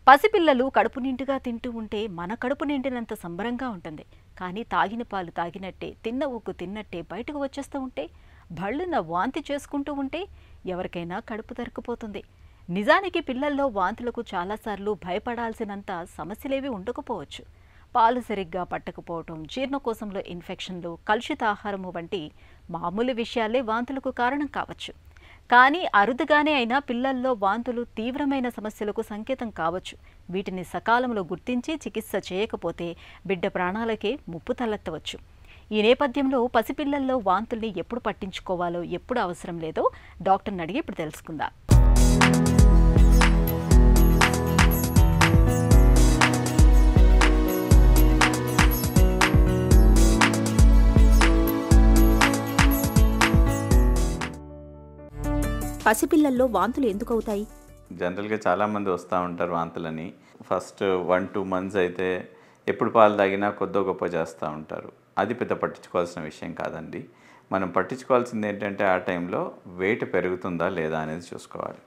పసిపిల్లలు కడుపు నిండుగా తింటూ ఉంటే మన కడుపు నిండినంత సంబరంగా ఉంటుంది. కానీ తాగిన పాలు తాగినట్టే, తిన్న ఉగ్గు తిన్నట్టే బయటకు వచ్చేస్తూ ఉంటే, భళ్ళున వాంతి చేసుకుంటూ ఉంటే ఎవరికైనా కడుపు తరుక్కుపోతుంది. నిజానికి పిల్లల్లో వాంతులకు చాలాసార్లు భయపడాల్సినంత సమస్యలేవి ఉండకపోవచ్చు. పాలు సరిగ్గా పట్టకపోవటం, జీర్ణకోశంలో ఇన్ఫెక్షన్లు, కలుషిత ఆహారము వంటి మామూలు విషయాలే వాంతులకు కారణం కావచ్చు. కానీ అరుదుగానే అయినా పిల్లల్లో వాంతులు తీవ్రమైన సమస్యలకు సంకేతం కావచ్చు. వీటిని సకాలంలో గుర్తించి చికిత్స చేయకపోతే బిడ్డ ప్రాణాలకే ముప్పు తలెత్తవచ్చు. ఈ నేపథ్యంలో పసిపిల్లల్లో వాంతుల్ని ఎప్పుడు పట్టించుకోవాలో, ఎప్పుడు అవసరం లేదో డాక్టర్ని అడిగి ఇప్పుడు తెలుసుకుందాం. పసిపిల్లల్లో వాంతులు ఎందుకు అవుతాయి? జనరల్గా చాలామంది వస్తూ ఉంటారు వాంతులని. ఫస్ట్ 1-2 మంత్స్ అయితే ఎప్పుడు పాలు తాగినా కొద్దో గొప్ప చేస్తూ ఉంటారు. అది పెద్ద పట్టించుకోవాల్సిన విషయం కాదండి. మనం పట్టించుకోవాల్సింది ఏంటంటే ఆ టైంలో వెయిట్ పెరుగుతుందా లేదా అనేది చూసుకోవాలి.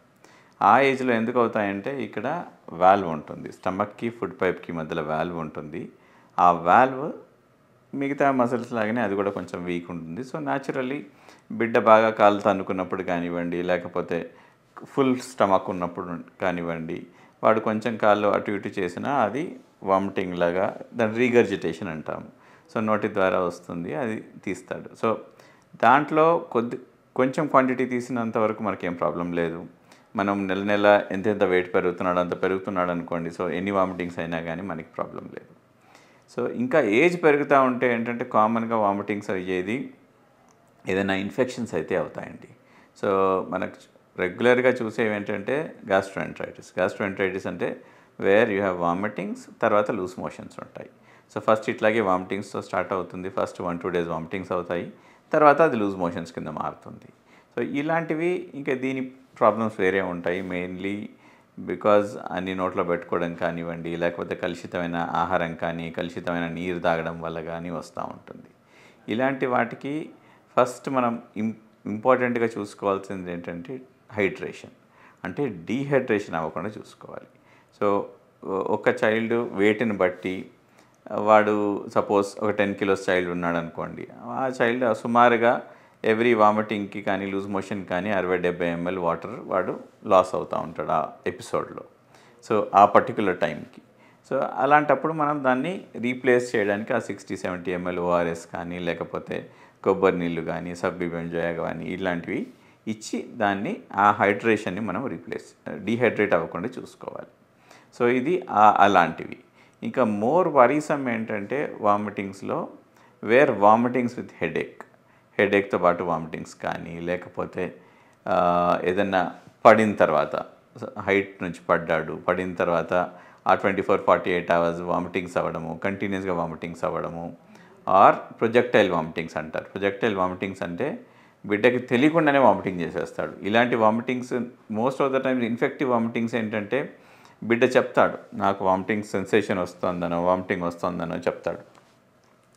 ఆ ఏజ్లో ఎందుకు అవుతాయంటే ఇక్కడ వాల్వ్ ఉంటుంది, స్టమక్కి ఫుడ్ పైప్కి మధ్యలో వాల్వ్ ఉంటుంది. ఆ వాల్వ్ మిగతా మసిల్స్ లాగానే అది కూడా కొంచెం వీక్ ఉంటుంది. సో న్యాచురల్లీ బిడ్డ బాగా కాలు తన్నుకున్నప్పుడు కానివ్వండి, లేకపోతే ఫుల్ స్టమక్ ఉన్నప్పుడు కానివ్వండి, వాడు కొంచెం కాళ్ళు అటు ఇటు చేసినా అది వామిటింగ్ లాగా, దాని రీగర్జిటేషన్ అంటాము. సో నోటి ద్వారా వస్తుంది, అది తీస్తాడు. సో దాంట్లో కొంచెం క్వాంటిటీ తీసినంత వరకు మనకేం ప్రాబ్లం లేదు. మనం నెల నెల ఎంతెంత వెయిట్ పెరుగుతున్నాడు అంత పెరుగుతున్నాడు అనుకోండి, సో ఎన్ని వామిటింగ్స్ అయినా కానీ మనకి ప్రాబ్లం లేదు. సో ఇంకా ఏజ్ పెరుగుతూ ఉంటే ఏంటంటే కామన్గా వామిటింగ్స్ అయ్యేది ఏదైనా ఇన్ఫెక్షన్స్ అయితే అవుతాయండి. సో మనకు రెగ్యులర్గా చూసేవి ఏంటంటే గ్యాస్ట్రోఎంటరైటిస్ అంటే వేర్ యూ హ్యావ్ వామిటింగ్స్, తర్వాత లూజ్ మోషన్స్ ఉంటాయి. సో ఫస్ట్ ఇట్లాగే వామిటింగ్స్తో స్టార్ట్ అవుతుంది. ఫస్ట్ 1-2 డేస్ వామిటింగ్స్ అవుతాయి, తర్వాత అది లూజ్ మోషన్స్ కింద మారుతుంది. సో ఇలాంటివి ఇంకా దీని ప్రాబ్లమ్స్ వేరే ఉంటాయి. మెయిన్లీ బికాజ్ అన్ని నోట్లో పెట్టుకోవడం కానివ్వండి, లేకపోతే కలుషితమైన ఆహారం కానీ, కలుషితమైన నీరు తాగడం వల్ల కానీ వస్తూ ఉంటుంది. ఇలాంటి వాటికి ఫస్ట్ మనం ఇంపార్టెంట్గా చూసుకోవాల్సింది ఏంటంటే హైడ్రేషన్, అంటే డీహైడ్రేషన్ అవ్వకుండా చూసుకోవాలి. సో ఒక చైల్డ్ వెయిట్ని బట్టి వాడు సపోజ్ ఒక 10 కిలోస్ చైల్డ్ ఉన్నాడు అనుకోండి, ఆ చైల్డ్ సుమారుగా ఎవ్రీ వామిటింగ్కి కానీ లూజ్ మోషన్ కానీ 60-70 ml వాటర్ వాడు లాస్ అవుతూ ఉంటాడు ఆ ఎపిసోడ్లో. సో ఆ పర్టికులర్ టైంకి. సో అలాంటప్పుడు మనం దాన్ని రీప్లేస్ చేయడానికి ఆ 60-70 ml ఓఆర్ఎస్ కానీ, లేకపోతే కొబ్బరి నీళ్ళు కానీ, సబ్లిబెంజోయా కానీ ఇలాంటివి ఇచ్చి దాన్ని ఆ హైడ్రేషన్ని మనం డీహైడ్రేట్ అవ్వకుండా చూసుకోవాలి. సో ఇది అలాంటివి. ఇంకా మోర్ వరీసమ్ ఏంటంటే వామిటింగ్స్లో వామిటింగ్స్ విత్ హెడేక్తో పాటు వామిటింగ్స్ కానీ, లేకపోతే ఏదన్నా పడిన తర్వాత హైట్ నుంచి పడిన తర్వాత ఆ 24-48 hours వామిటింగ్స్ అవ్వడము, కంటిన్యూస్గా వామిటింగ్స్ అవ్వడము, ఆర్ ప్రొజెక్టైల్ వామిటింగ్స్ అంటారు. ప్రొజెక్టైల్ వామిటింగ్స్ అంటే బిడ్డకి తెలియకుండానే వామిటింగ్ చేసేస్తాడు. ఇలాంటి vomitings most of the times infective vomitings ఏంటంటే బిడ్డ చెప్తాడు నాకు వామిటింగ్ సెన్సేషన్ వామిటింగ్ వస్తుందనో చెప్తాడు.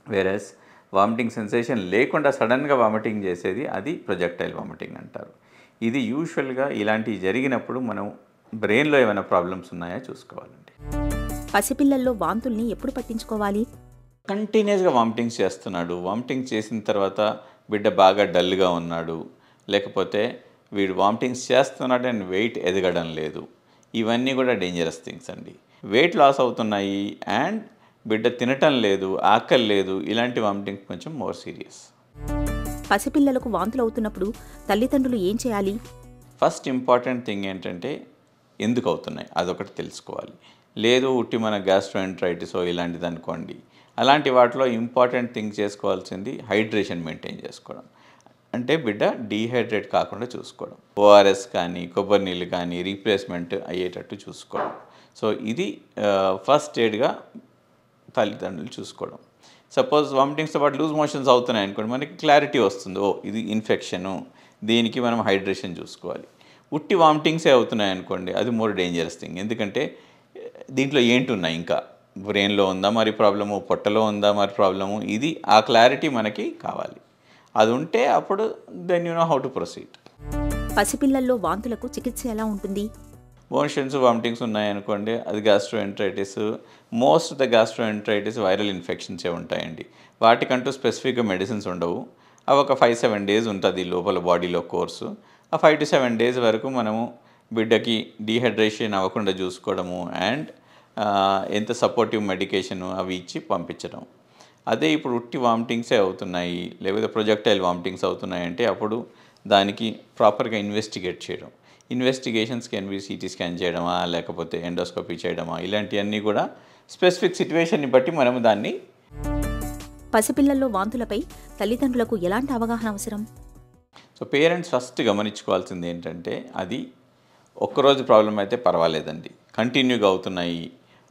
వేరేస్ వామిటింగ్ సెన్సేషన్ లేకుండా సడన్గా వామిటింగ్ చేసేది అది ప్రొజెక్టైల్ వామిటింగ్ అంటారు. ఇది యూజువల్గా ఇలాంటివి జరిగినప్పుడు మనం బ్రెయిన్లో ఏమైనా ప్రాబ్లమ్స్ ఉన్నాయా చూసుకోవాలండి. పసిపిల్లల్లో వాంతుల్ని ఎప్పుడు పట్టించుకోవాలి? కంటిన్యూస్గా వామిటింగ్స్ చేస్తున్నాడు, వామిటింగ్ చేసిన తర్వాత బిడ్డ బాగా డల్గా ఉన్నాడు, లేకపోతే వీడు వామిటింగ్స్ చేస్తున్నాడు అండ్ వెయిట్ ఎదగడం లేదు, ఇవన్నీ కూడా డేంజరస్ థింగ్స్ అండి. వెయిట్ లాస్ అవుతున్నాయి అండ్ బిడ్డ తినటం లేదు, ఆకలి లేదు, ఇలాంటి వామిటింగ్స్ కొంచెం మోర్ సీరియస్. పసిపిల్లలకు వాంతులు అవుతున్నప్పుడు తల్లిదండ్రులు ఏం చేయాలి? ఫస్ట్ ఇంపార్టెంట్ థింగ్ ఏంటంటే ఎందుకు అవుతున్నాయి అదొకటి తెలుసుకోవాలి. లేదు ఉట్టి మన గ్యాస్ట్రోఎంటరైటిస్ ఇలాంటిది అనుకోండి, అలాంటి వాటిలో ఇంపార్టెంట్ థింగ్ చేసుకోవాల్సింది హైడ్రేషన్ మెయింటైన్ చేసుకోవడం. అంటే బిడ్డ డీహైడ్రేట్ కాకుండా చూసుకోవడం, ఓఆర్ఎస్ కానీ కొబ్బరి నీళ్ళు కానీ రీప్లేస్మెంట్ అయ్యేటట్టు చూసుకోవడం. సో ఇది ఫస్ట్ ఎయిడ్గా తల్లిదండ్రులు చూసుకోవడం. సపోజ్ వామిటింగ్స్తో పాటు లూజ్ మోషన్స్ అవుతున్నాయి అనుకోండి, మనకి క్లారిటీ వస్తుంది, ఇది ఇన్ఫెక్షను, దీనికి మనం హైడ్రేషన్ చూసుకోవాలి. ఉట్టి వామిటింగ్సే అవుతున్నాయి అనుకోండి, అది మోర్ డేంజరస్ థింగ్. ఎందుకంటే దీంట్లో ఏంటున్నాయి, ఇంకా బ్రెయిన్లో ఉందా మరి ప్రాబ్లము, పొట్టలో ఉందా మరి ప్రాబ్లము, ఇది ఆ క్లారిటీ మనకి కావాలి. అది ఉంటే అప్పుడు then you know how to proceed. పసిపిల్లల్లో వాంతులకు చికిత్స ఎలా ఉంటుంది? మోషన్స్ వామిటింగ్స్ ఉన్నాయనుకోండి, అది gastroenteritis. Most of the gastroenteritis viral ఇన్ఫెక్షన్సే ఉంటాయండి. వాటికంటూ స్పెసిఫిక్గా మెడిసిన్స్ ఉండవు. అవి ఒక 5-7 డేస్ ఉంటుంది లోపల బాడీలో కోర్సు. ఆ 5 to 7 డేస్ వరకు మనము బిడ్డకి డీహైడ్రేషన్ అవ్వకుండా చూసుకోవడము అండ్ ఎంత సపోర్టివ్ మెడికేషను అవి ఇచ్చి పంపించడం. అదే ఇప్పుడు ఉట్టి వామిటింగ్సే అవుతున్నాయి, లేకపోతే ప్రొజెక్టైల్ వామిటింగ్స్ అవుతున్నాయి అంటే అప్పుడు దానికి ప్రాపర్గా ఇన్వెస్టిగేట్ చేయడం. Investigations can be CT scan చేయడమా, లేకపోతే ఎండోస్కోపీ చేయడమా, ఇలాంటివన్నీ కూడా స్పెసిఫిక్ సిచ్యువేషన్ని బట్టి మనము దాన్ని. పసిపిల్లల్లో వాంతులపై తల్లిదండ్రులకు ఎలాంటి అవగాహన అవసరం? సో పేరెంట్స్ ఫస్ట్ గమనించుకోవాల్సింది ఏంటంటే, అది ఒక్కరోజు ప్రాబ్లం అయితే పర్వాలేదండి, కంటిన్యూగా అవుతున్నాయి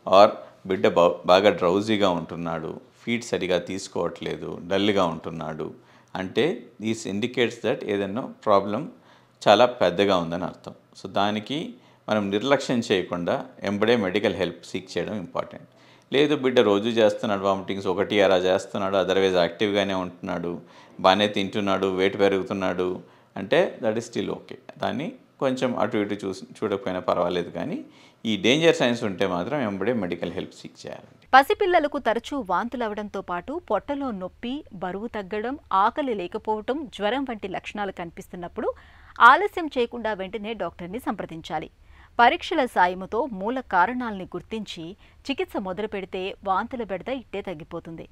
ఆర్ బిడ్డ బాగా డ్రౌజీగా ఉంటున్నాడు, ఫీడ్ సరిగా తీసుకోవట్లేదు, డల్గా ఉంటున్నాడు అంటే దీస్ ఇండికేట్స్ దట్ ఏదైనా ప్రాబ్లం చాలా పెద్దగా ఉందని అర్థం. సో దానికి మనం నిర్లక్ష్యం చేయకుండా ఎంబడే మెడికల్ హెల్ప్ సీక్ చేయడం ఇంపార్టెంట్. లేదు బిడ్డ రోజు చేస్తున్నాడు వామిటింగ్స్, ఒకటి అలా చేస్తున్నాడు, అదర్వైజ్ యాక్టివ్గానే ఉంటున్నాడు, బాగానే తింటున్నాడు, వెయిట్ పెరుగుతున్నాడు అంటే దట్ ఈస్ స్టిల్ ఓకే. దాన్ని కొంచెం అటు ఇటు చూడకపోయినా పర్వాలేదు, కానీ ఈ డేంజర్ సైన్స్ ఉంటే మాత్రం ఎంబడే మెడికల్ హెల్ప్ సీక్ చేయాలండి. పసిపిల్లలకు తరచూ వాంతులవడంతో పాటు పొట్టలో నొప్పి, బరువు తగ్గడం, ఆకలి లేకపోవటం, జ్వరం వంటి లక్షణాలు కనిపిస్తున్నప్పుడు ఆలస్యం చేయకుండా వెంటనే డాక్టర్ని సంప్రదించాలి. పరీక్షల సాయముతో మూల కారణాలని గుర్తించి చికిత్స మొదలు పెడితే వాంతుల బెడద ఇట్టే తగ్గిపోతుంది.